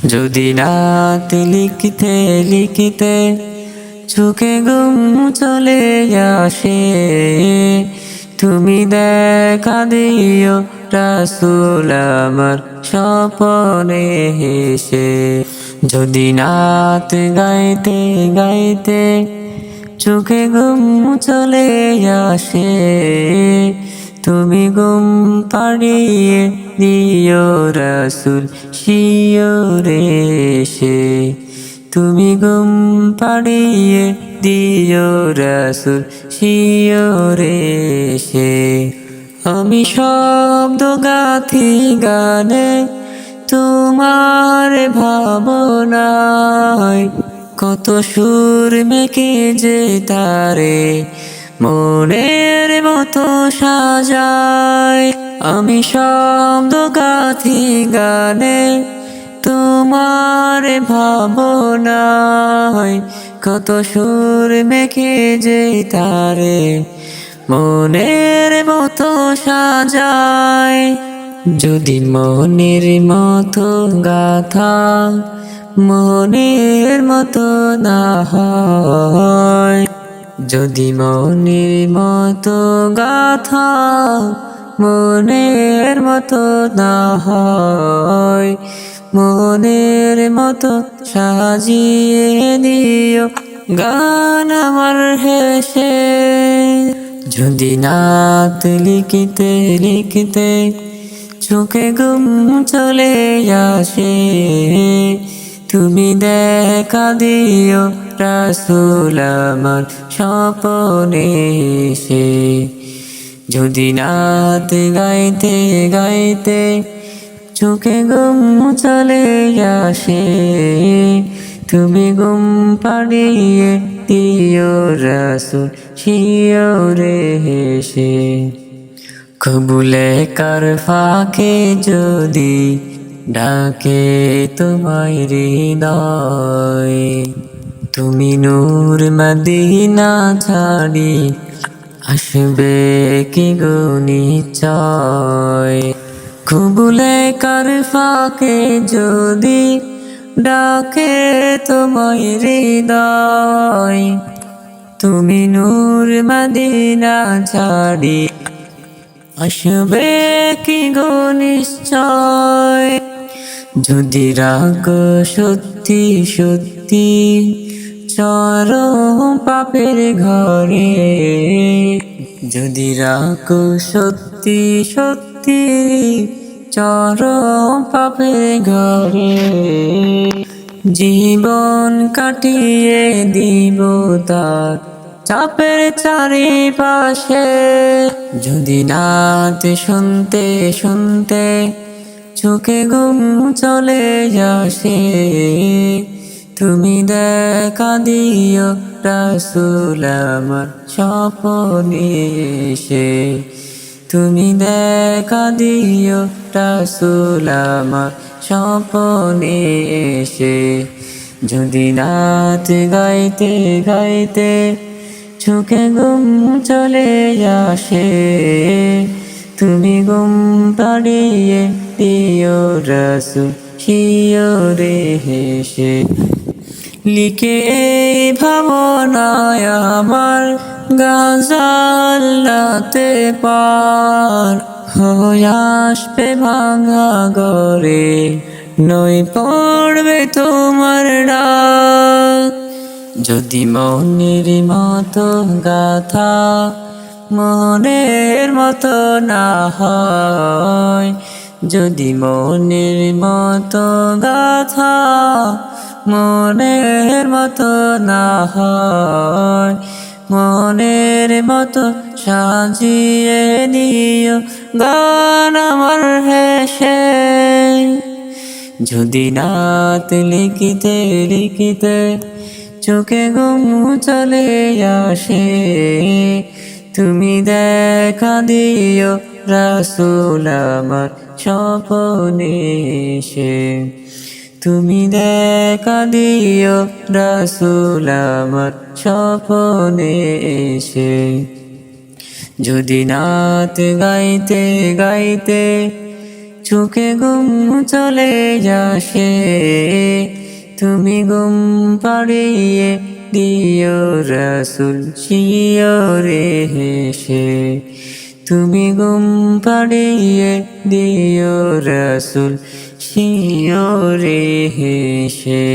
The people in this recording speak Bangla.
যদি রাত লিখতে লিখতে চোখে ঘুম চলে আসে, তুমি দেখা দিও রাসূল আমার স্বপনে হেসে। যদি রাত গাইতে গাইতে চোখে ঘুম চলে আসে, তুমি ঘুম পাড়িয়ে দিও রাসূল শিয়রে এসে। তুমি ঘুম পাড়িয়ে দিও রাসূল শিয়রে এসে। আমি শব্দ গাথি গানে তোমার ভাবনায়, কত সুর মেখে যে তারে মনের মতো সাজায়। আমি শব্দ গাথি গানে তোমার ভাবনায়, কত সুর মেখে যে তারে মনের মতো সাজায়। যদি মনের মতো গাথা মনের মতো না হয়, যদি মনের মতো গাথা মনের মতো না হয়, মনের মতো সাজিয়ে দিও গান আমার হেসে। যদি রাত লিখতে লিখতে চোখে ঘুম চলে আসে, তুমি দেখা দিও রাসূল আমার স্বপনে এসে। যদি রাত গাইতে গাইতে চোখে ঘুম চলে আসে, তুমি ঘুম পাড়িয়ে দিও রাসূল শিয়রে হেসে। কবুলে কার ফাঁকে যদি ডাকে তোমায় হৃদয়, তুমি নূর মদিনা ছাড়ি আসবে কি গো নিশ্চয়। কবুলে কার ফাঁকে যদি ডাকে তোমায় হৃদয়, তুমি নূর মদিনা ছাড়ি আসবে কি গো নিশ্চয়। যদি রাগ সত্যি সত্যি চরম পাপের ঘরে, যদি রাগ সত্যি সত্যি চরম পাপের ঘরে, জীবন কাটিয়ে দিব তার চাপের চারিপাশে। যদি রাত শুনতে শুনতে চোখে ঘুম চলে আসে, তুমি দেখা দিও রাসূল আমার স্বপনে এসে। তুমি দেখা দিও রাসূল আমার স্বপনে এসে। যদি রাত গাইতে গাইতে চোখে ঘুম চলে আসে, তুমি ঘুম পাড়িয়ে দিও রাসূল শিয়রে হেসে। লিখে ভাবনায় আমার গাজাল্লাতে পার হয়ে আসবে ভাঙা ঘরে, নই পড়বে তোমার ডাক। যদি মনের মতো গাথা মনের মতো না হয়, যদি মনের মতো গাথা মনের মতো না হয়, মনের মতো সাজিয়ে দিও গান আমার হেসে। যদি রাত লিখতে লিখতে চোখে ঘুম চলে আসে, তুমি দেখা দিও রাসূল আমার স্বপনে এসে। তুমি দেখা দিও রাসূল আমার স্বপনে এসে। যদি রাত গাইতে গাইতে চোখে ঘুম চলে আসে, তুমি ঘুম পাড়িয়ে দিও রাসূল শিয়রে হেসে, তুমি ঘুম পাড়িয়ে দিও রাসূল শিয়রে হেসে।